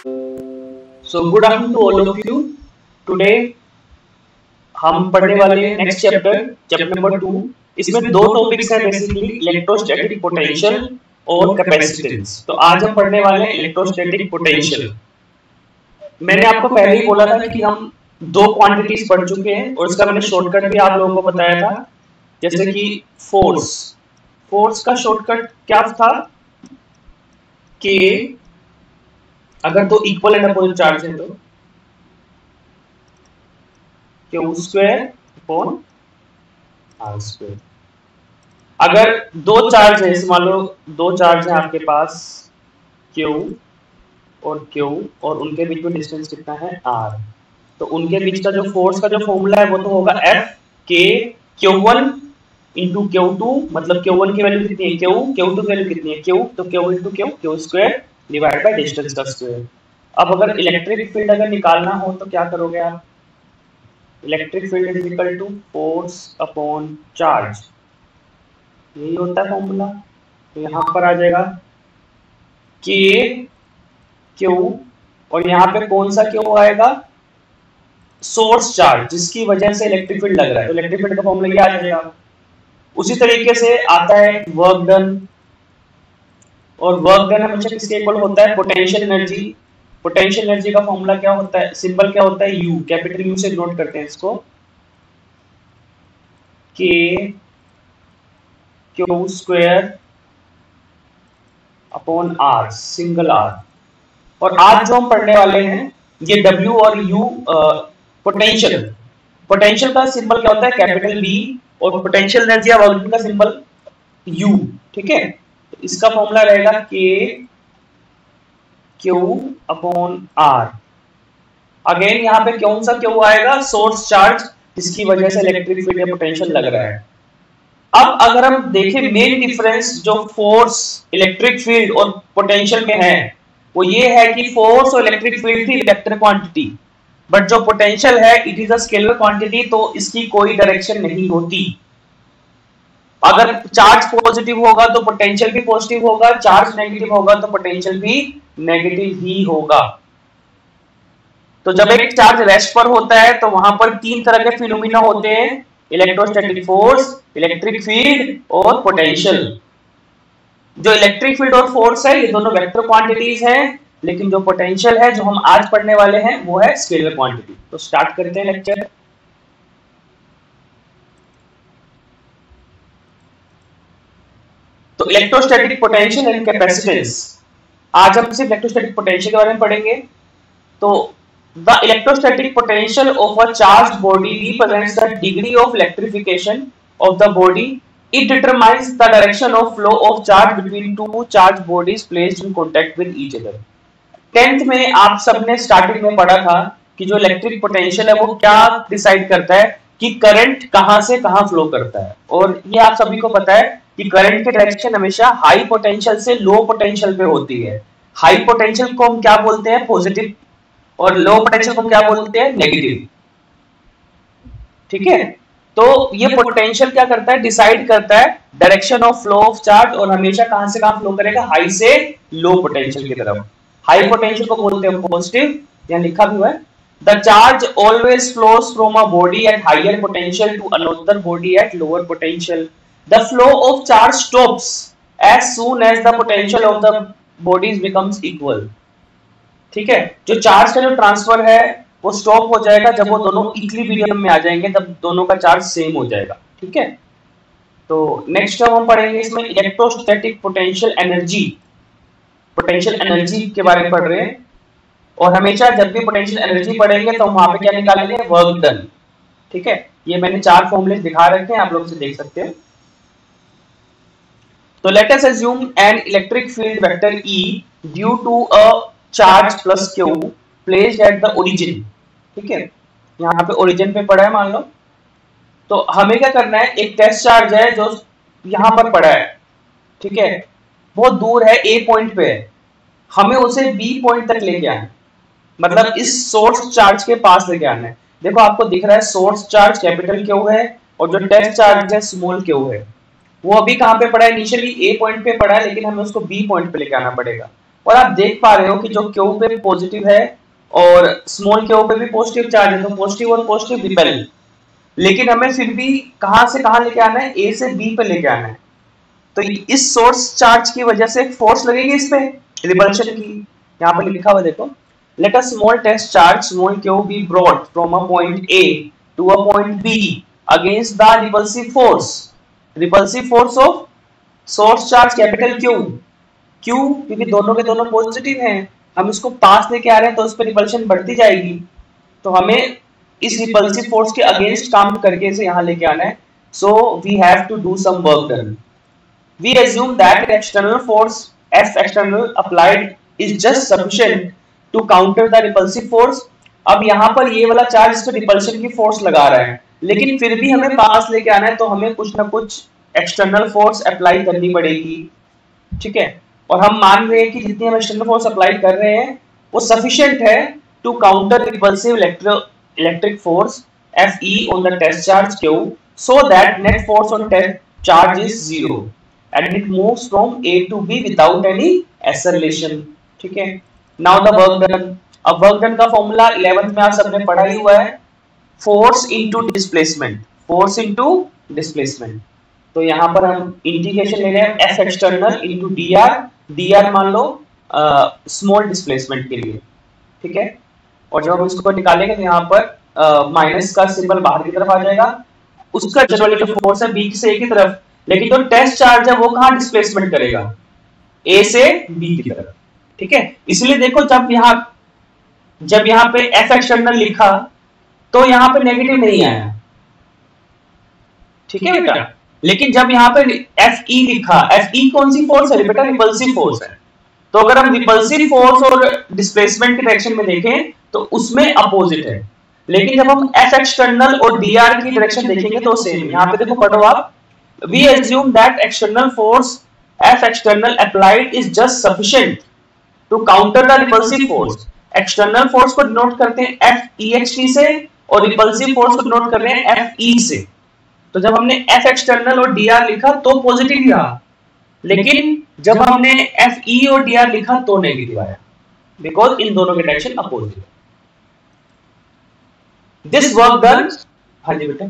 So good afternoon to all of you. Today हम पढ़ने वाले हैं नेक्स्ट चैप्टर नंबर 2। इसमें दो टॉपिक्स हैं बेसिकली, इलेक्ट्रोस्टैटिक पोटेंशियल और कैपेसिटेंस। तो आज हम पढ़ने वाले हैं इलेक्ट्रोस्टैटिक पोटेंशियल। मैंने आपको पहले ही बोला था कि हम दो क्वांटिटीज पढ़ चुके हैं और इसका मैंने शॉर्टकट भी आप लोगों को बताया था, जैसे कि फोर्स का शॉर्टकट क्या था कि अगर दो इक्वल एंड अपोजिट चार्ज है तो Q square upon R square. अगर दो चार्ज है, मान लो दो चार्ज है आपके पास Q और उनके बीच में डिस्टेंस कितना है R, तो उनके बीच का जो फोर्स का जो फॉर्मूला है वो तो होगा F K Q1 into Q2, मतलब Q1 की वैल्यू कितनी है Q, Q2 की वैल्यू कितनी है Q, तो Q into Q square divide by distance का स्क्वायर। अब अगर इलेक्ट्रिक फील्ड अगर निकालना हो तो क्या करोगे आप? Electric field is equal to force upon charge, यही होता है फॉर्मूला। तो यहाँ पर आ जाएगा K Q और यहाँ पे कौन सा Q आएगा? सोर्स चार्ज, जिसकी वजह से इलेक्ट्रिक फील्ड लग रहा है, तो इलेक्ट्रिक फील्ड का फॉर्मूला क्या आ जाएगा? उसी तरीके से आता है वर्क डन, और वर्क डन हमेशा किसके इक्वल होता है? Potential energy. पोटेंशियल एनर्जी का फॉर्मूला क्या होता है? सिंबल क्या होता है? U, कैपिटल U से नोट करते हैं इसको, K Q square upon R, single R। और आज जो हम पढ़ने वाले हैं ये W और U पोटेंशियल का सिंबल क्या होता है? कैपिटल B, और पोटेंशियल एनर्जी या वर्क डन का सिंबल U, ठीक है। तो इसका फॉर्मूला रहेगा K Q upon R। Again यहाँ पे कौन सा Q आएगा? सोर्स चार्ज, जिसकी वजह से इलेक्ट्रिक फील्ड या पोटेंशियल लग रहा है। अब अगर हम देखें मेन डिफरेंस जो फोर्स, इलेक्ट्रिक फील्ड और पोटेंशियल में है, वो ये है कि फोर्स और इलेक्ट्रिक फील्ड थी वेक्टर क्वांटिटी, बट जो पोटेंशियल है it is a scalar quantity, तो इसकी कोई डायरेक्शन नहीं होती। अगर चार्ज पॉजिटिव होगा तो पोटेंशियल भी पॉजिटिव होगा, चार्ज नेगेटिव होगा तो पोटेंशियल भी नेगेटिव ही होगा। तो जब एक चार्ज रेस्ट पर होता है तो वहां पर तीन तरह के फिनोमिना होते हैं, इलेक्ट्रोस्टैटिक फोर्स, इलेक्ट्रिक फील्ड और पोटेंशियल। जो इलेक्ट्रिक फील्ड और फोर्स है ये दोनों वेक्टर क्वांटिटीज हैं, लेकिन जो पोटेंशियल है जो हम आज पढ़ने वाले हैं वो है स्केलर क्वांटिटी। तो स्टार्ट करते हैं लेक्चर। तो इलेक्ट्रोस्टैटिक पोटेंशियल एंड कैपेसिटेंस, आज हम सिर्फ इलेक्ट्रोस्टैटिक पोटेंशियल के बारे में पढ़ेंगे। तो the electrostatic potential of a charged body represents the degree of electrification of the body. It determines the direction of flow of charge between two charge bodies placed in contact with each other. 10th में आप सबने starting में पढ़ा था कि जो electric potential है वो क्या डिसाइड करता है कि करंट कहां से कहां फ्लो करता है। और ये आप सभी को पता है कि करंट की डायरेक्शन हमेशा हाई पोटेंशियल से लो पोटेंशियल पे होती है। हाई पोटेंशियल को हम क्या बोलते हैं? पॉजिटिव, और लो पोटेंशियल को क्या बोलते हैं? नेगेटिव, ठीक है। तो ये पोटेंशियल क्या करता है? डिसाइड करता है direction of flow of charge, और हमेशा कहां से कहां फ्लो करेगा? हाई से लो पोटेंशियल की तरफ। हाई पोटेंशियल को बोलते हैं पॉजिटिव, यहां लिखा भी हुआ है, the charge always flows from a body at higher potential to another body at lower potential. The flow of charge stops as soon as the potential of the bodies becomes equal, ठीक है। जो charge का जो transfer है वो stop हो जाएगा जब वो दोनों इक्विलिब्रियम में आ जाएंगे, तब दोनों का चार्ज सेम हो जाएगा, ठीक है। तो नेक्स्ट हम पढ़ेंगे इसमें electrostatic potential energy. Potential energy के बारे में पढ़ रहे हैं, और हमेशा जब भी पोटेंशियल एनर्जी पढ़ेंगे तो वहां पे क्या निकालेंगे? वर्क डन, ठीक है। ये मैंने चार फॉर्मूले दिखा रखे हैं, आप लोग से देख सकते हैं। So let us assume an electric field vector E due to a charge plus Q placed at the origin, ठीक है। यहाँ पे origin पे पड़ा है मान लो, तो हमें क्या करना है? एक टेस्ट चार्ज है जो यहाँ पर पड़ा है, ठीक है, बहुत दूर है, A पॉइंट पे है, हमें उसे B पॉइंट तक लेके आना है, मतलब इस सोर्स चार्ज के पास लेके आना है। देखो आपको दिख रहा है सोर्स चार्ज कैपिटल Q है और जो टेस्ट चार्ज है स्मॉल Q है। वो अभी कहां पे पड़ा है? इनिशियली A पॉइंट पे पड़ा है, लेकिन हमें उसको B पॉइंट पे लेके आना पड़ेगा। और आप देख पा रहे हो कि जो क्यू पे पॉजिटिव है और स्मॉल क्यू पे भी पॉजिटिव चार्ज है, तो पॉजिटिव और पॉजिटिव रिपेल। लेकिन हमें फिर भी कहां से कहां लेके आना है, ए से बी पे लेके आना है। तो इस सोर्स चार्ज की वजह से एक फोर्स लगेगी इस पे रिपल्शन की। यहाँ पे लिखा हुआ देखो, let a small test charge small q be brought from a point A to a point B against the repulsive force of source charge capital Q. Q क्योंकि दोनों के दोनों पॉजिटिव हैं, हम इसको पास लेके आ रहे हैं तो उस पर रिपल्शन बढ़ती जाएगी। तो हमें इस रिपल्सिव फोर्स के अगेंस्ट काम करके इसे यहाँ लेके आना है। So we have to do some work done. We assume that an external force F external applied is just sufficient to counter the repulsive force। अब यहाँ पर ये वाला चार्ज इस पे रिपल्शन की फोर्स लगा रहा है, लेकिन फिर भी हमें पास लेके आना है, तो हमें कुछ ना कुछ एक्सटर्नल फोर्स अप्लाई करनी पड़ेगी, ठीक है। और हम मान रहे हैं कि जितनी हम एक्सटर्नल फोर्स अप्लाई कर रहे हैं वो सफिशिएंट है to counter repulsive electric force Fe on the test charge Q, so that net force on test charge is 0 and it moves from A to B without any acceleration, ठीक है। Now the work done। अब work done का formula 11th में आप सबने पढ़ा ही हुआ है, फोर्स इनटू डिस्प्लेसमेंट। तो यहाँ पर हम इंटीग्रेशन ले रहे हैं F external into D R मान लो स्मॉल डिस्प्लेसमेंट के लिए, ठीक है। और जब हम इसको निकालेंगे तो यहाँ पर माइनस का सिंबल बाहर की तरफ आ जाएगा, उसका जनरली जो फोर्स है बी से ए की तरफ, लेकिन जो टेस्ट चार्ज है वो कहाँ डिस्प्लेसमेंट करेगा, ए से बी की तरफ, ठीक है। इसलिए देखो जब यहाँ पे एफ एक्सटर्नल लिखा तो यहाँ पे नेगेटिव नहीं आया, ठीक है बेटा। लेकिन जब यहाँ पे एफ ई लिखा, एफ ई कौन सी फोर्स है बेटा, रिपल्सिव फोर्स है। तो अगर हम रिपल्सिव फोर्स और डिस्प्लेसमेंट के डायरेक्शन में देखें तो उसमें अपोजिट है, लेकिन जब हम एफ एक्सटर्नल और डी आर की डायरेक्शन देखेंगे तो सेम। यहाँ पे देखो पढ़ो आप, we assume that external force F external applied is just sufficient to counter the repulsive force. External force को डिनोट करते हैं एफ ई एक्स टी से और रिपल्सिव फोर्स को डिनोट कर रहे हैं एफ ई से। तो जब हमने एफ एक्सटर्नल और डी आर लिखा तो पॉजिटिव ही रहा, लेकिन जब हमने एफ ई और डी आर लिखा तो नेगेटिव आया, बिकॉज इन दोनों के डायरेक्शन अपोजिट है। दिस वर्क डन, हाँ जी बेटा,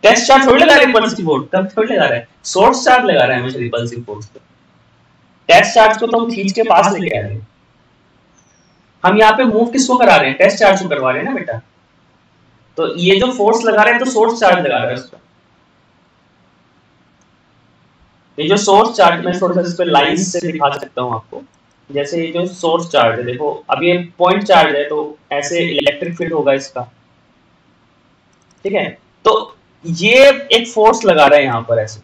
टेस्ट चार्ज थोड़ी लगा रहे हैं रिपल्सिव फोर्स, तब थोड़ी लगा रहा है, सोर्स चार्ज लगा रहा है हमेशा रिपल्सिव फोर्स पे। टेस्ट चार्ज को तो हम खींच के पास लेके आ रहे हैं, हम यहाँ पे मूव किसको करा रहे हैं, टेस्ट चार्ज को करवा रहे हैं ना बेटा। तो ये जो फोर्स लगा रहे हैं तो सोर्स चार्ज लगा रहा है उसका। ये जो सोर्स चार्ज, मैं थोड़ा सा इस पे लाइन से दिखा सकता हूँ आपको। जैसे ये जो सोर्स चार्ज है, देखो अब ये पॉइंट चार्ज है तो ऐसे इलेक्ट्रिक फील्ड होगा इसका, ठीक है। तो ये एक फोर्स लगा रहा है यहाँ पर, ऐसे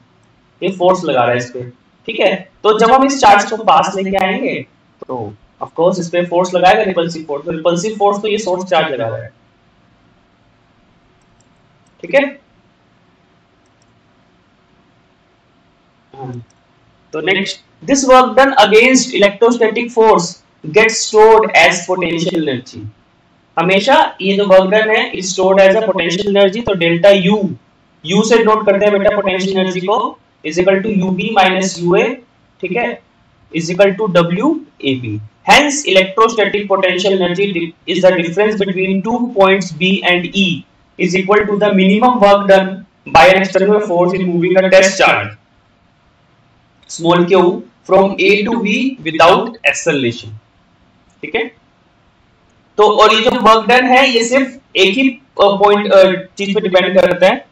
ये फोर्स लगा रहा है इस पे, ठीक है। तो जब हम इस चार्ज को पास लेके आएंगे तो ऑफ कोर्स इस पे फोर्स लगाएगा रिपल्सिव फोर्स, तो रिपल्सिव फोर्स तो ये सोर्स चार्ज लगा रहा है, ठीक है। तो next, this work done against electrostatic force gets stored as potential energy. हमेशा ये जो वर्क डन है is stored as a potential energy. तो डेल्टा यू से नोट करते हैं बेटा पोटेंशियल एनर्जी को, is equal to UB minus UA, ठीक है, is equal to W A B. Hence, electrostatic potential energy is the difference between 2 points B and E is equal to the minimum work done by an external force in moving a test charge small q from A to B without acceleration, ठीक है। तो और ये जो work done है ये सिर्फ एक ही पॉइंट चीज पे डिपेंड करता है,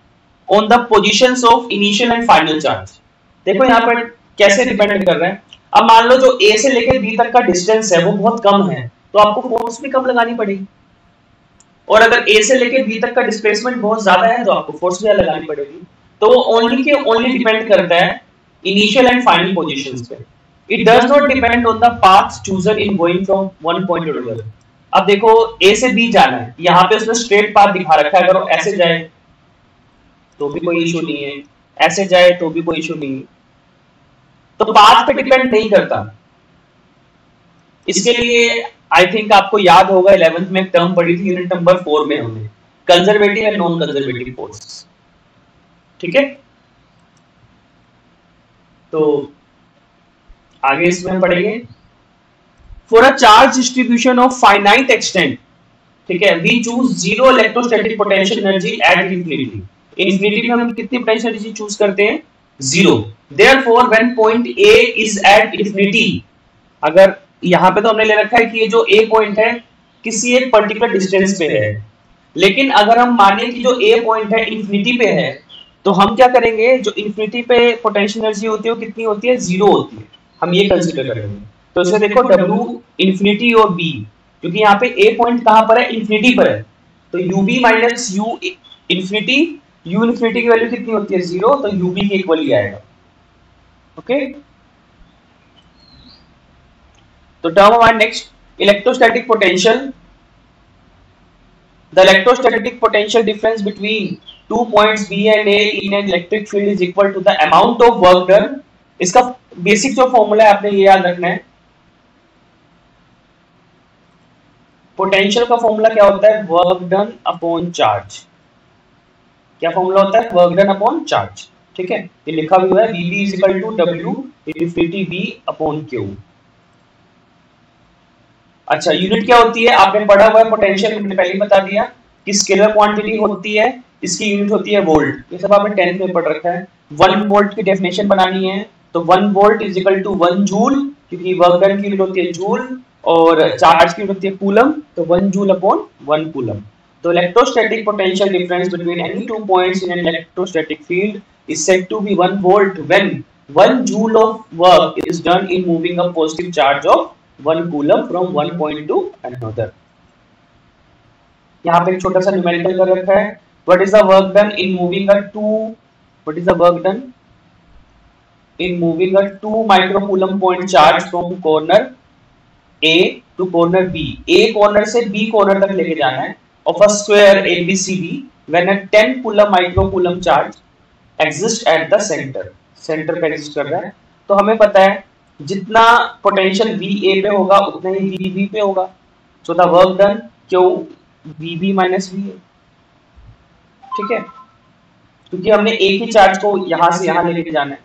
on the positions of initial and final charge. देखो यहाँ पर कैसे डिपेंड कर रहा है। अब मान लो जो A से लेकर B तक का डिस्टेंस है वो बहुत कम है, तो आपको फोर्स भी कम लगानी पड़ेगी, और अगर A से लेकर B तक का डिस्प्लेसमेंट बहुत ज्यादा है तो आपको फोर्स भी लगानी पड़ेगी। तो वो ओनली डिपेंड करता है इनिशियल एंड फाइनल पोजीशंस पे। It does not depend on the path chosen in going from one point to another. अब देखो A से B जाना है, यहाँ पे उसने स्ट्रेट पाथ दिखा रखा है, अगर वो ऐसे जाए तो भी कोई इशू नहीं है, ऐसे जाए तो भी कोई इशू नहीं है, तो पाथ पे डिपेंड नहीं करता। इसके लिए आई थिंक आपको याद होगा 11th में एक टर्म पढ़ी थी यूनिट नंबर 4 में हमने, conservative and non conservative forces. ठीक है, तो आगे इसमें हम पढ़ेंगे for a charge distribution of finite extent, ठीक है, we choose zero electrostatic potential energy at infinity. Infinity में हम कितनी पोटेंशियल एनर्जी चूज करते हैं? Zero. Therefore when point A is at infinity, अगर यहाँ पे तो हमने ले रखा है कि ये जो ए पॉइंट है किसी एक पर्टिकुलर डिस्टेंस पे है, लेकिन अगर हम माने कि जो ए पॉइंट है इंफिनिटी पे है, तो हम क्या करेंगे, जो इंफिनिटी पे पोटेंशियल एनर्जी होती है वो कितनी होती है? जीरो होती है। हम ये कंसीडर करेंगे। तो इसमें देखो W इंफिनिटी और B, क्योंकि यहाँ पे ए पॉइंट कहां पर है? इंफिनिटी पर है, तो UB minus U infinity, U infinity की वैल्यू कितनी होती है? जीरो, तो UB के इक्वल ही आएगा। ओके, तो टर्म हमारा next electrostatic potential. The electrostatic potential difference between 2 points B and A in an electric field is equal to the amount of work done। इसका बेसिक जो फॉर्मूला है आपने ये याद रखना है। पोटेंशियल का फॉर्मूला क्या होता है? Work done upon charge. क्या फॉर्मूला होता है? Work done upon charge. ठीक है, ये लिखा भी हुआ है, VB is equal to W infinity V upon Q। अच्छा, यूनिट क्या होती है? आपने पढ़ा हुआ है पोटेंशियल, मैंने पहले ही बता दिया कि स्केलर क्वांटिटी होती है, इसकी यूनिट होती है वोल्ट। ये सब आपने 10th में पढ़ रखा है। 1 वोल्ट की डेफिनेशन बनानी है, तो 1 volt is equal to 1 joule, क्योंकि वर्क डन की यूनिट होती है जूल और चार्ज की यूनिट होती है कूलम, तो 1 जूल अपॉन 1 कूलम। तो electrostatic potential difference between any two points in an electrostatic field is said to be 1 volt when 1 joule of work is done in moving a positive charge of 1 coulomb from 1 point to another. यहाँ पे एक छोटा सा numerical कर रखा है। What is the work done in moving a 2 micro coulomb point charge from corner A to corner B। A corner से B corner तक लेके जाना है of a square ABCD when a 10 coulomb micro coulomb charge exist at the centre पे exist कर रहा है। तो हमें पता है जितना पोटेंशियल VA पे होगा उतना ही VB पे होगा। So the work done Q VB minus VA। ठीक है, क्योंकि हमने एक ही चार्ज को यहां से यहां लेके जाना है,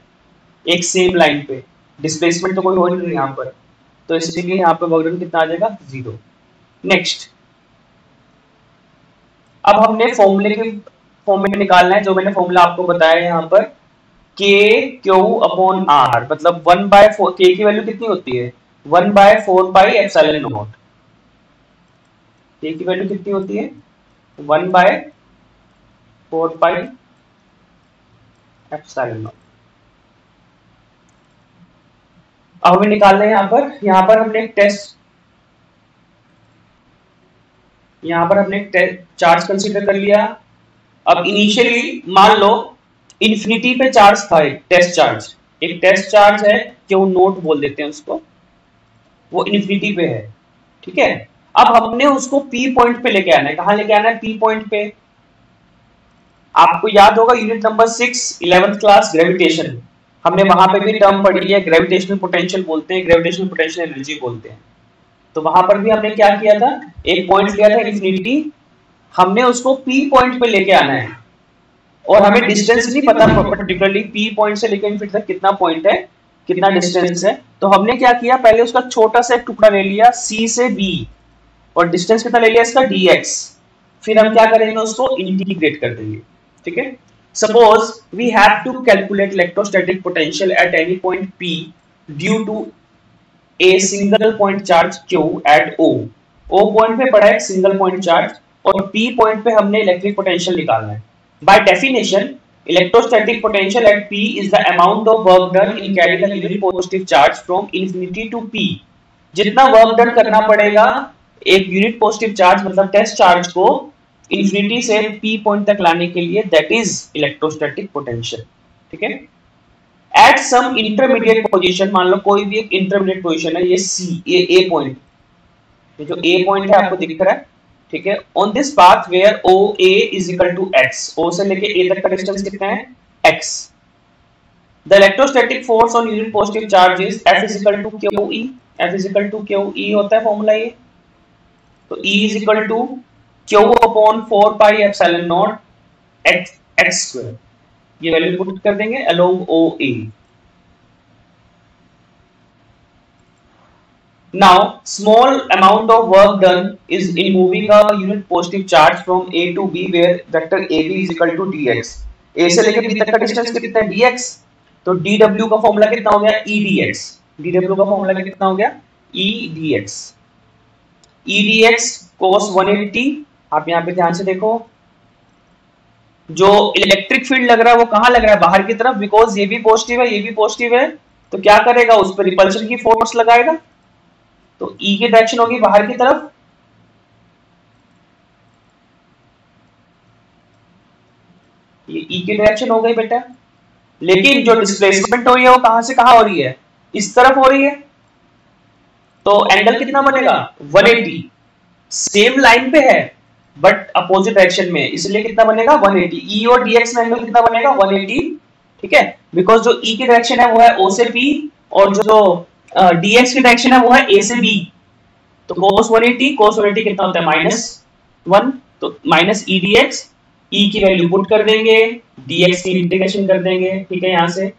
एक सेम लाइन पे, डिस्प्लेसमेंट तो कोई हो नहीं यहाँ पर, तो इसलिए यहाँ पे वर्क डन कितना आ जाएगा? जीरो। नेक्स्ट, अब हमने फॉर्मूले के फॉर्म में निकालना है, जो मैंने फॉर्मूला आपको बताया यहाँ पर, K Q अपॉन R, मतलब 1/4, K की वैल्यू कितनी होती है? 1/4 पाई एप्सिलॉन नॉट। K की वैल्यू कितनी होती है? 1/4 पाई एप्सिलॉन नॉट। अब हमें निकालना है यहाँ पर हमने एक टेस्ट, यहाँ पर हमने चार्ज कंसीडर कर लिया। अब इनिशियली मान लो इंफिनिटी पे चार्ज था, एक टेस्ट चार्ज है, क्यू नोट बोल देते हैं उसको, वो इंफिनिटी पे है। ठीक है, अब हमने उसको P पॉइंट पे लेके आना है। कहां लेके आना है? P पॉइंट पे। आपको याद होगा unit number 6 11th class gravitation, हमने वहां पे भी टर्म पढ़ी है, ग्रेविटेशनल पोटेंशियल बोलते हैं, ग्रेविटेशनल पोटेंशियल एनर्जी बोलते हैं। तो वहां पर भी हमने क्या किया था? एक पॉइंट लिया था इंफिनिटी, हमने उसको P पॉइंट पे लेके आना है, और हमें डिस्टेंस नहीं पता पर्टिकुलरली P पॉइंट से लेकर इंफिनिटी तक कितना पॉइंट है, कितना डिस्टेंस है। तो हमने क्या किया, पहले उसका छोटा सा एक टुकड़ा ले लिया C से B, और डिस्टेंस कितना ले लिया इसका? dx। फिर हम क्या करेंगे, उसको इंटीग्रेट कर देंगे। ठीक है, suppose we have to calculate electrostatic potential at any point P due to a single point charge Q at O। O point पे पड़ा है सिंगल पॉइंट चार्ज, और P पॉइंट पे हमने इलेक्ट्रिक पोटेंशियल निकालना है। By definition electrostatic potential at P is the amount of work done in carrying a unit positive charge from infinity to P। जितना work done करना पड़ेगा एक unit positive charge, मतलब test charge को infinity से P point तक लाने के लिए, दैट इज इलेक्ट्रोस्टैटिक पोटेंशियल। ठीक है, एट सम इंटरमीडिएट पोजीशन, मान लो कोई भी एक इंटरमीडिएट पोजीशन है, ये C, ये A पॉइंट, ये जो A पॉइंट है आपको दिख रहा है। ठीक है, on this path where OA is equal to x, O से लेके A तक का डिस्टेंस कितना है? x। The electrostatic force on unit positive charge is F is equal to QE। F is equal to QE होता है formula ये, तो E is equal to Q upon 4 pi epsilon naught x square. ये value put कर देंगे along O A. Now small amount of work done is in moving a unit positive charge from A to B where vector A B is equal to dx। A से लेकर B तक का distance कितना है dx, तो dw का formula कितना हो गया e dx। dw का फॉर्मूला कितना हो गया e dx। e dx cos 180। आप यहाँ पे ध्यान से देखो, जो इलेक्ट्रिक फील्ड लग रहा है वो कहाँ लग रहा है, बाहर की तरफ, बिकॉज ये भी पॉजिटिव है ये भी पॉजिटिव है, तो क्या करेगा उस पर रिपल्शन की फोर्स लगाएगा, तो E की डायरेक्शन होगी बाहर की तरफ, ये E की डायरेक्शन हो गई बेटा। लेकिन जो डिस्प्लेसमेंट हो रही है वो कहां से कहां हो रही है, इस तरफ हो रही है, तो एंगल कितना बनेगा 180। सेम लाइन पे है बट अपोजिट डायरेक्शन में, इसलिए कितना बनेगा 180। E और dx में एंगल कितना बनेगा 180, ठीक है, बिकॉज जो E की डायरेक्शन है वो है O से P और जो dx की डायरेक्शन है वो है A से B, तो cos 180 कितना होता है -1, तो माइनस ई डी एक्स, ई की वैल्यू पुट कर देंगे, dx की इंटीग्रेशन कर देंगे, ठीक है, यहाँ से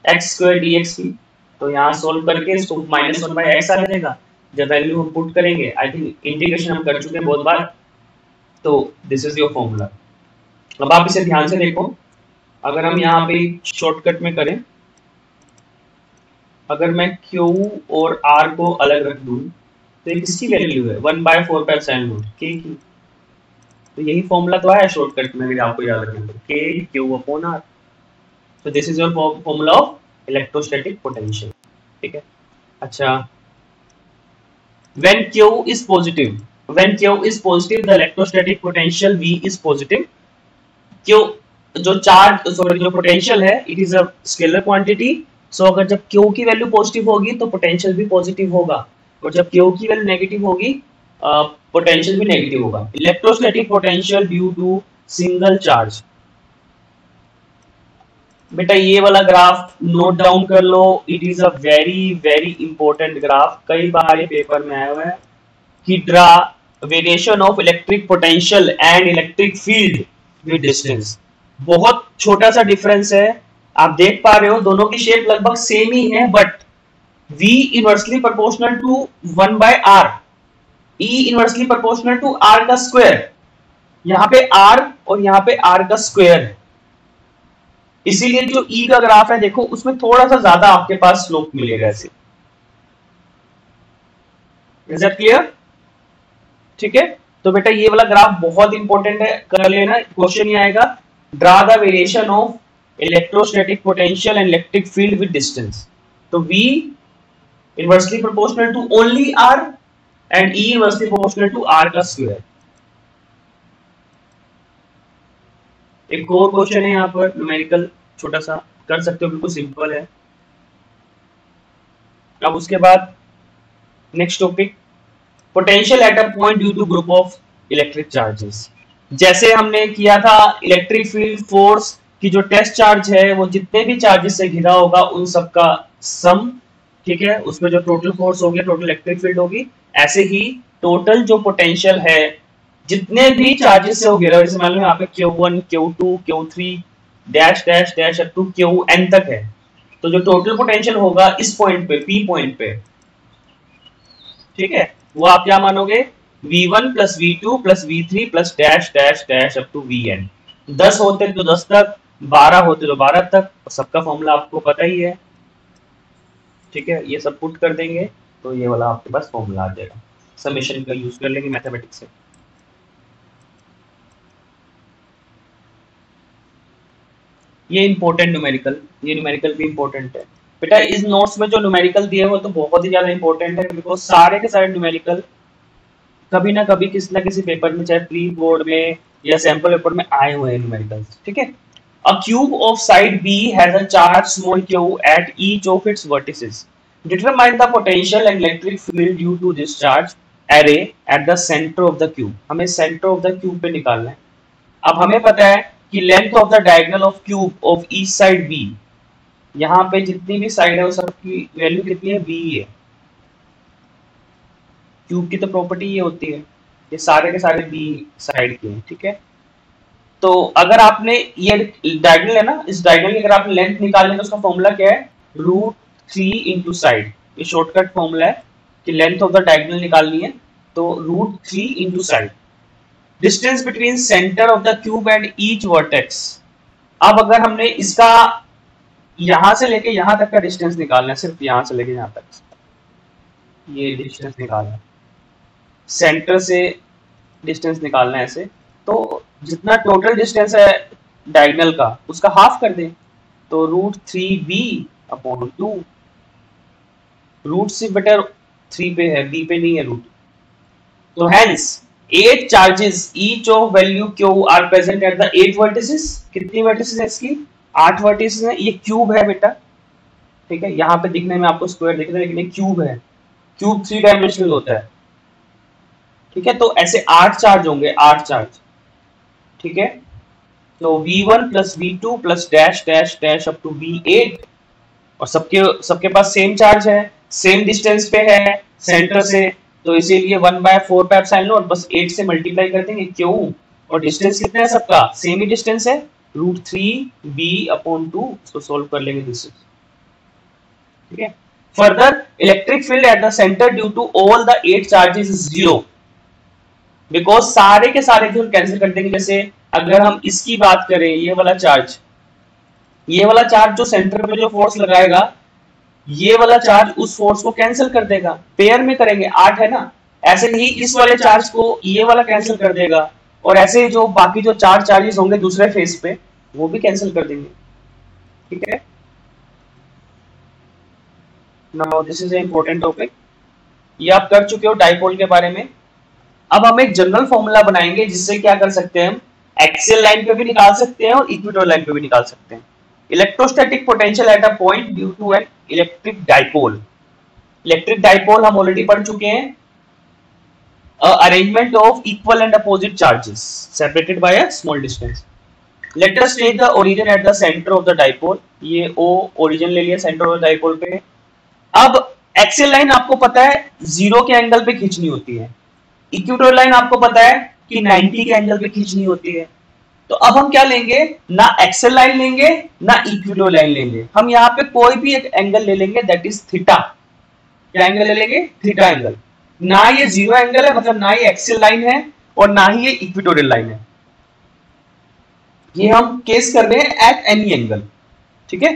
x² dx की, तो यहाँ सोल्व करके इसको -1/x आ जाएगा। जब वैल्यू हम पुट करेंगे, आई थिंक इंटीग्रेशन हम कर चुके हैं बहुत बार, तो दिस इज योर फॉर्मूला। अब आप इसे ध्यान से देखो, अगर हम यहाँ पे शॉर्टकट में करें, अगर मैं Q और R को अलग रख दूं तो ये किसकी वैल्यू है 1/4π k की, तो यही फॉर्मूला तो है शॉर्टकट में, अगर आपको याद रखना तो k Q/R। तो this is your formula of electrostatic potential, ठीक है। अच्छा, when Q is positive, the electrostatic potential V is positive। Q जो चार्ज सॉरी जो पोटेंशियल है it is a scalar quantity, so अगर जब Q की वैल्यू पॉजिटिव होगी तो पोटेंशियल भी पॉजिटिव होगा, और जब Q की वैल्यू नेगेटिव होगी पोटेंशियल भी नेगेटिव होगा। Electrostatic potential due to single charge, बेटा ये वाला ग्राफ नोट डाउन कर लो, it is a very very important graph, कई बार ये पेपर में आया हुआ है कि draw variation of electric potential and electric field with distance. बहुत छोटा सा डिफरेंस है, आप देख पा रहे हो दोनों की शेप लगभग सेम ही है, but V inversely proportional to 1/r, E inversely proportional to r का स्क्वायर, यहाँ पे r और यहाँ पे r का स्क्वायर है, इसीलिए जो E का ग्राफ है देखो उसमें थोड़ा सा ज्यादा आपके पास स्लोप मिलेगा ऐसे। Is that clear? ठीक है, तो बेटा ये वाला ग्राफ बहुत इंपॉर्टेंट है, कर लेना, क्वेश्चन ही आएगा, draw the variation of electrostatic potential and electric field with distance. तो V inversely proportional to only R and E inversely proportional to R का स्क्वायर। एक और क्वेश्चन है यहाँ पर न्यूमेरिकल, छोटा सा कर सकते हो, बिल्कुल सिंपल है। अब उसके बाद next topic, potential at a point due to group of electric charges. जैसे हमने किया था इलेक्ट्रिक फील्ड फोर्स की, जो टेस्ट चार्ज है वो जितने भी चार्जेस से घिरा होगा उन सबका सम, ठीक है, उसमें जो टोटल फोर्स होगी टोटल इलेक्ट्रिक फील्ड होगी, ऐसे ही टोटल जो पोटेंशियल है जितने भी चार्जेस से वो घिरा हो, जैसे मान लो यहाँ पे Q1 Q2 Q3 dash dash dash up to Qn तक है, तो जो टोटल पोटेंशियल होगा इस पॉइंट पे P पॉइंट पे, ठीक है, वो आप क्या मानोगे V1 plus V2 plus V3 plus dash dash dash up to Vn। 10 होते तो 10 तक, 12 होते तो 12 तक, सबका फॉर्मूला आपको पता ही है, ठीक है, ये सब पुट कर देंगे तो ये वाला आपके पास फॉर्मूला आ जाएगा, समेशन का यूज कर लेंगे मैथमेटिक्स से। ये इंपॉर्टेंट न्यूमेरिकल, ये न्यूमेरिकल भी इंपॉर्टेंट है बेटा, इस नोट्स में जो न्यूमेरिकल दिए हुए तो बहुत ही ज्यादा इंपॉर्टेंट है, बिकॉज सारे के सारे न्यूमेरिकल कभी ना कभी किसी ना किसी पेपर में, चाहे प्री बोर्ड में या सैंपल पेपर में आए हुए हैं न्यूमेरिकल्स, ठीक है। A cube of side B has a charge small q at each of its vertices. Determine the potential and electric field due to this charge array at the center of the cube. हमें center of the cube पे निकालना है। अब हमें पता है कि length of the diagonal of cube of each side B, यहाँ पे जितनी भी साइड है वो सबकी वैल्यू कितनी है B है। क्यूब की तो प्रॉपर्टी ये होती है, ये सारे के सारे B साइड के हैं, ठीक है। तो अगर आपने ये डायगोनल है ना, इस डायगोनल की अगर आपने लेंथ निकालनी है तो उसका फॉर्मूला क्या है, √3 इंटू साइड। ये शॉर्टकट फॉर्मूला है कि लेंथ ऑफ द डायगोनल निकालनी है तो √3 into side. Distance between centre of the cube and each vertex. अब अगर हमने इसका यहां से लेके यहां तक का डिस्टेंस निकालना है, सिर्फ यहां से लेके यहां तक ये डिस्टेंस निकालना है, सेंटर से डिस्टेंस निकालना है ऐसे, तो जितना टोटल डिस्टेंस है डायगोनल का उसका हाफ कर दें, तो √3b/2। रूट सिर्फ बेटा 3 पे है, b पे नहीं है रूट। तो hence 8 charges each of value q are present at the 8 vertices. कितनी वर्टिसेस है इसकी, 8 वर्टिसेस है। ये क्यूब है बेटा, ठीक है, यहाँ पे दिखने में आपको स्क्वायर दिख रहा है लेकिन ये क्यूब है। क्यूब 3 डायमेंशनल होता है, ठीक है। तो ऐसे 8 चार्ज होंगे, 8 चार्ज, ठीक है। तो v1 plus v2 plus dash dash dash up to v8, और सबके पास सेम चार्ज है, सेम डिस्टेंस पे है सेंटर से, तो इसीलिए 1/4 पे एप्सिलॉन नॉट, बस 8 से मल्टीप्लाई कर देंगे क्यों, और डिस्टेंस कितना है सबका, सेम ही डिस्टेंस है, √3b/2। इसको सोल्व कर लेंगे दिस, ठीक है। Further electric field at the centre due to all the 8 charges is 0, because सारे के सारे जो कैंसिल कर देंगे। जैसे अगर हम इसकी बात करें, ये वाला चार्ज जो सेंटर पे जो फोर्स लगाएगा, ये वाला चार्ज उस फोर्स को कैंसिल कर देगा, पेयर में करेंगे, 8 है ना। ऐसे ही इस वाले चार्ज को ये वाला कैंसिल कर देगा, और ऐसे जो बाकी जो 4 चार्जेस होंगे दूसरे फेस पे वो भी कैंसिल कर देंगे, ठीक है। Now this is a important topic, ये आप कर चुके हो डाइपोल के बारे में। अब हम एक जनरल फॉर्मूला बनाएंगे जिससे क्या कर सकते हैं हम, एक्सियल लाइन पे भी निकाल सकते हैं और इक्वेटोरियल लाइन पे भी निकाल सकते हैं। Electrostatic potential at a point due to an electric dipole. Electric dipole हम ऑलरेडी पढ़ चुके हैं, arrangement of equal and opposite charges separated by a small distance. Let us take the origin at the centre of the dipole. ये O origin ले लिया centre of the dipole पे। अब axial line आपको पता है 0 के एंगल पे खींचनी होती है, इक्वेटोरियल लाइन आपको पता है कि 90 के एंगल पे खींचनी होती है। तो अब हम क्या लेंगे, ना एक्सियल लाइन लेंगे ना इक्वेटोरियल लाइन लेंगे, हम यहाँ पे कोई भी एक एंगल ले लेंगे, दैट इज थीटा। क्या एंगल ले लेंगे, थीटा एंगल। ना ये 0 एंगल है, मतलब ना ये एक्सियल लाइन है और ना ही ये इक्वेटोरियल लाइन है, ये हम केस कर रहे हैं एट एनी एंगल, ठीक है।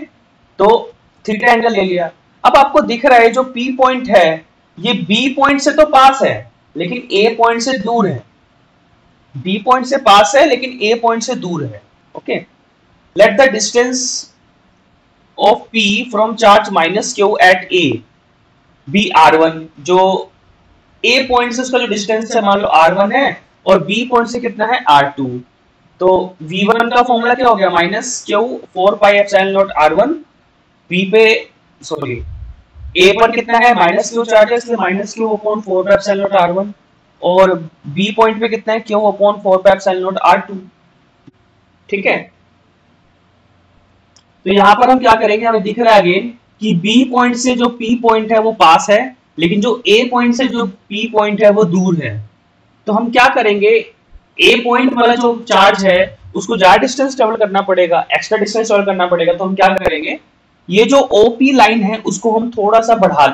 तो थीटा एंगल ले लिया। अब आपको दिख रहा है जो P पॉइंट है ये B पॉइंट से तो पास है लेकिन A पॉइंट से दूर है, B पॉइंट से पास है लेकिन A पॉइंट से दूर है, okay. Let the distance of P from charge -q at A be R1। जो A पॉइंट से उसका जो डिस्टेंस है मान लो R1 है और B पॉइंट से कितना है R2। तो V1 का फॉर्मूला क्या हो गया, -q 4πε0 R1, B पे सॉरी A पर कितना है -q चार्ज है इसलिए -q/4 4πε0 R1, और B पॉइंट पे कितना है q/4 4πε0 R2, ठीक है। तो यहां पर हम क्या करेंगे, हमें दिख रहा है अगेन कि B पॉइंट से जो P पॉइंट है वो पास है लेकिन जो A पॉइंट से जो P पॉइंट है वो दूर है। तो हम क्या करेंगे, A पॉइंट वाला जो चार्ज है उसको ज्यादा डिस्टेंस ट्रेवल करना पड़ेगा, एक्स्ट्रा डिस्टेंस ट्रेवल करना पड़ेगा। तो हम क्या करेंगे, ये जो OP लाइन है उसको हम थोड़ा सा बढ़ा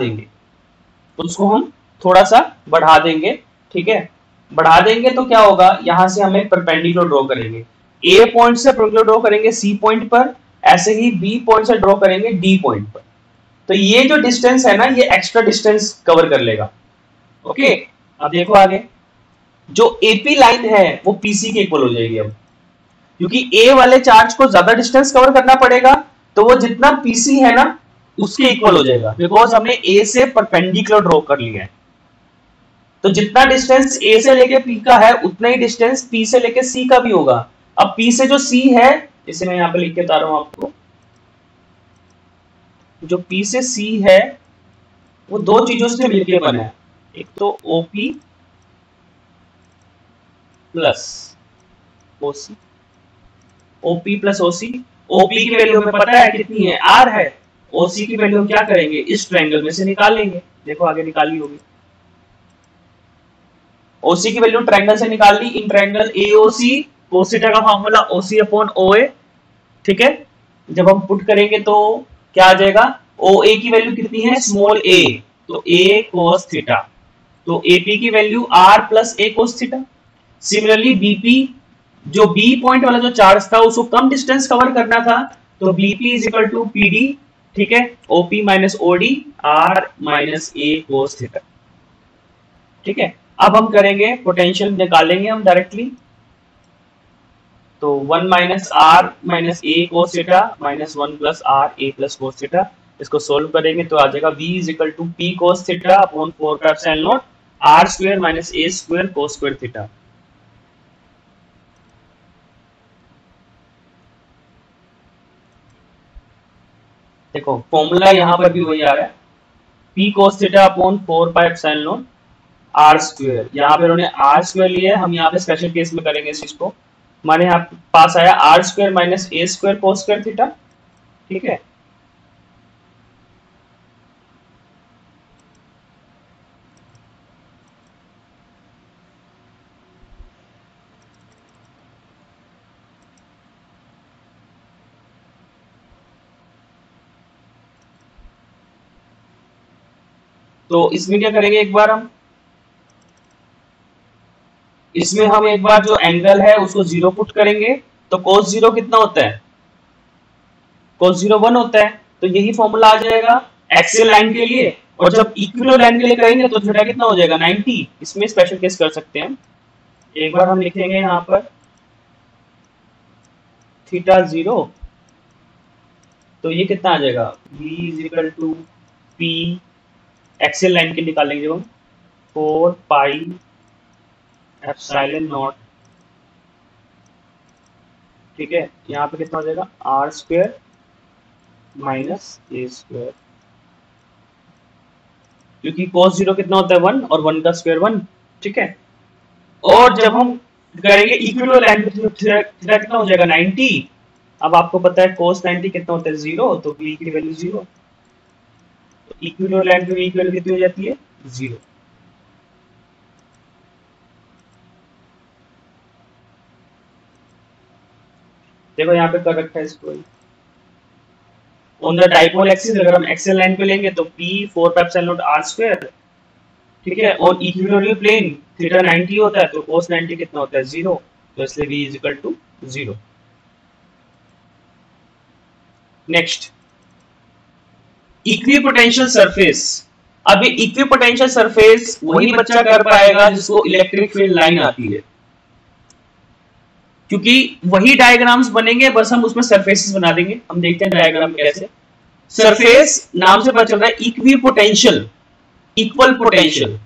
देंगे, ठीक है। बढ़ा देंगे तो क्या होगा, यहां से हमें परपेंडिकुलर ड्रॉ करेंगे, A पॉइंट से परपेंडिकुलर ड्रॉ करेंगे C पॉइंट पर, ऐसे ही B पॉइंट से ड्रॉ करेंगे D पॉइंट पर। तो ये जो डिस्टेंस है ना ये एक्स्ट्रा डिस्टेंस कवर कर लेगा, ओके। अब देखो आगे, जो AP लाइन है वो PC के इक्वल हो जाएगी। अब क्योंकि A वाले चार्ज को ज्यादा डिस्टेंस कवर करना पड़ेगा तो वो जितना PC है ना उसके इक्वल हो जाएगा, बिकॉज हमने A से परपेंडिकुलर ड्रॉ कर लिया है। तो जितना डिस्टेंस A से लेके P का है उतना ही डिस्टेंस P से लेके C का भी होगा। अब P से जो C है, इसे मैं यहाँ पे लिख के बता रहा हूं आपको, जो P से C है वो दो चीजों से मिलके बना है, एक तो OP plus OC, OP plus OC। OP की वैल्यू हमें पता है कितनी है, R है। OC की वैल्यू हम क्या करेंगे, इस ट्रायंगल में से निकाल लेंगे। देखो आगे निकाली होगी, OC की वैल्यू ट्रायंगल से निकाल ली, in triangle AOC cos theta का फॉर्मूला OC अपॉन OA, ठीक है। जब हम पुट करेंगे तो क्या आ जाएगा, OA की वैल्यू कितनी है, स्मॉल a, तो A cos थीटा, तो AP की value R plus A cos theta. Similarly BP, जो B पॉइंट वाला जो चार्ज था उसको कम डिस्टेंस कवर करना था, तो BP is equal to PD, ठीक है, OP minus OD R minus A cos theta, ठीक है। अब हम करेंगे पोटेंशियल निकालेंगे हम डायरेक्टली, तो 1 minus r minus a cos theta minus 1 plus r a plus cos theta, इसको सोल्व करेंगे तो आ जाएगा v is equal to p cos theta upon 4 pi epsilon naught r square minus a square cos square theta. देखो formula यहाँ पर भी वही आ रहा है, p cos theta upon 4 pi epsilon naught r square, यहाँ पे उन्होंने आर स्क्वायर लिया है, हम यहाँ पे स्पेशल केस में करेंगे इस चीज को। हमारे यहाँ पास आया r square minus a square cos square theta, ठीक है। तो इसमें क्या करेंगे, एक बार हम इसमें हम एक बार जो एंगल है उसको जीरो पुट करेंगे, तो कोस जीरो कितना होता है, कोस जीरो 1 होता है, तो यही फॉर्मूला आ जाएगा एक्सियल लाइन के लिए। और जब इक्विलर लाइन के लिए करेंगे तो थीटा कितना हो जाएगा 90, इसमें स्पेशल केस कर सकते हैं। एक बार हम लिखेंगे यहाँ पर थीटा जीरो, तो ये कितना आ जाएगा v is equal to p, axial line के निकालेंगे हम 4 पाई एप्सिलॉन नॉट, ठीक है। यहाँ पे कितना हो जाएगा r square minus a square, क्योंकि cos जीरो कितना होता है 1 और 1 का स्क्वायर 1, ठीक है। और जब हम करेंगे इक्विलर लाइन पे थीटा कितना हो जाएगा 90। अब आपको पता है cos 90 कितना होता है 0, तो v की वैल्यू 0, तो इक्विलर लाइन पे v की वैल्यू कितनी हो जाती है 0। देखो यहाँ पे कर रखा है इसको, ऑन द डाइपोल एक्सिस अगर हम एक्सियल लाइन पे लेंगे तो p 4 pi epsilon not r square, ठीक है, और इक्विलर प्लेन थीटा 90 होता है, तो cos 90 कितना होता है 0, तो इसलिए v is equal to 0। Next equipotential surface. अब ये इक्विपोटेंशियल सरफेस वही बच्चा कर पाएगा जिसको इलेक्ट्रिक फील्ड लाइन आती है, क्योंकि वही डायग्राम्स बनेंगे, बस हम उसमें सरफेसेस बना देंगे। हम देखते हैं डायग्राम कैसे। सरफेस नाम से पता चल रहा है इक्विपोटेंशियल, इक्वल पोटेंशियल,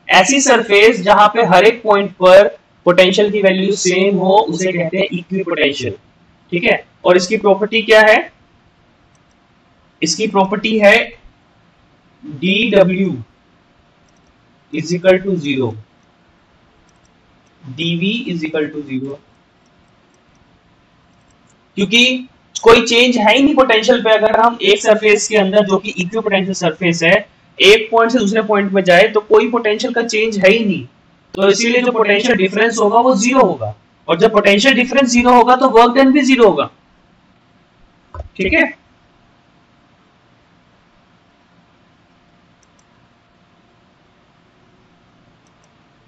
ऐसी सरफेस जहां पे हर एक पॉइंट पर पोटेंशियल की वैल्यू सेम हो उसे कहते हैं इक्विपोटेंशियल, ठीक है। और इसकी प्रॉपर्टी क्या है, इसकी प्रॉपर्टी है dw is equal to 0, dv is equal to 0, क्योंकि कोई चेंज है ही नहीं पोटेंशियल पे। अगर हम एक सरफेस के अंदर जो कि इक्विपोटेंशियल सरफेस है एक पॉइंट से दूसरे पॉइंट में जाए तो कोई पोटेंशियल का चेंज है ही नहीं, तो इसीलिए जो पोटेंशियल डिफरेंस होगा वो जीरो होगा, और जब पोटेंशियल डिफरेंस जीरो होगा तो वर्क डन भी जीरो होगा, ठीक है।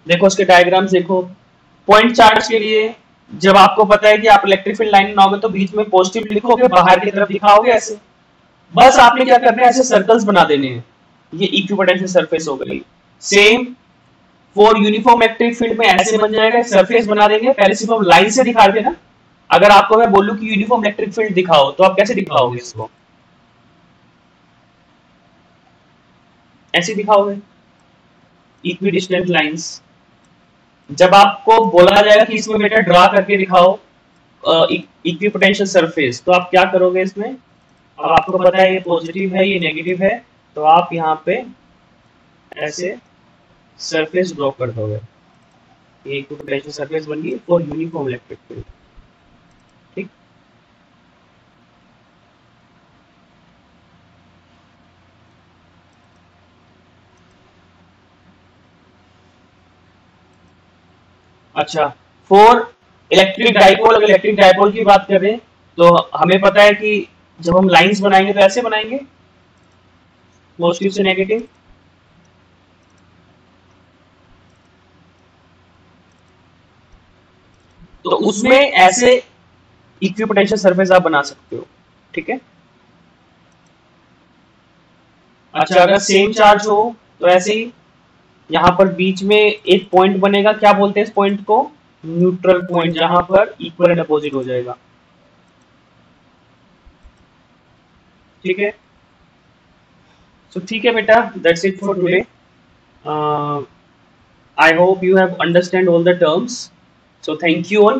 देखो इसके डायग्राम्स देखो, पॉइंट चार्ज के लिए जब आपको पता है कि आप इलेक्ट्रिक फील्ड लाइन बनाओगे तो बीच में पॉजिटिव लिखोगे, बाहर की तरफ दिखाओगे ऐसे, बस आपने क्या करना है ऐसे सर्कल्स बना देने हैं, ये इक्विपोटेंशियल सरफेस हो गई। Same for uniform electric field में ऐसे बन जाएगा, सरफेस बना देंगे, पहले सिर्फ हम लाइन से दिखा देना। अगर आपको मैं बोलूं कि यूनिफॉर्म इलेक्ट्रिक फील्ड दिखाओ तो आप कैसे दिखाओगे इसको, ऐसे दिखाओगे इक्विडिस्टेंट लाइंस। जब आपको बोला जाएगा कि इसमें बेटा ड्रा करके दिखाओ इक्विपोटेंशियल सरफेस, तो आप क्या करोगे इसमें, अब आपको पता है ये पॉजिटिव है ये नेगेटिव है, तो आप यहाँ पे ऐसे सरफेस ड्रॉ कर दोगे, ये इक्विपोटेंशियल सरफेस बन गई फॉर यूनिफॉर्म इलेक्ट्रिक फील्ड, ठीक। अच्छा फॉर इलेक्ट्रिक डाइपोल, अगर इलेक्ट्रिक डाइपोल की बात करें तो हमें पता है कि जब हम लाइंस बनाएंगे तो ऐसे बनाएंगे, पॉजिटिव से नेगेटिव। तो उसमें ऐसे इक्विपोटेंशियल सरफेस आप बना सकते हो, ठीक है। अच्छा, अगर सेम चार्ज हो तो ऐसे ही यहाँ पर बीच में एक पॉइंट बनेगा, क्या बोलते हैं इस पॉइंट को, न्यूट्रल पॉइंट, जहां पर इक्वल एंड अपोजिट हो जाएगा, ठीक है। सो ठीक है बेटा, that's it for today. I hope you have understand all the terms, so thank you all.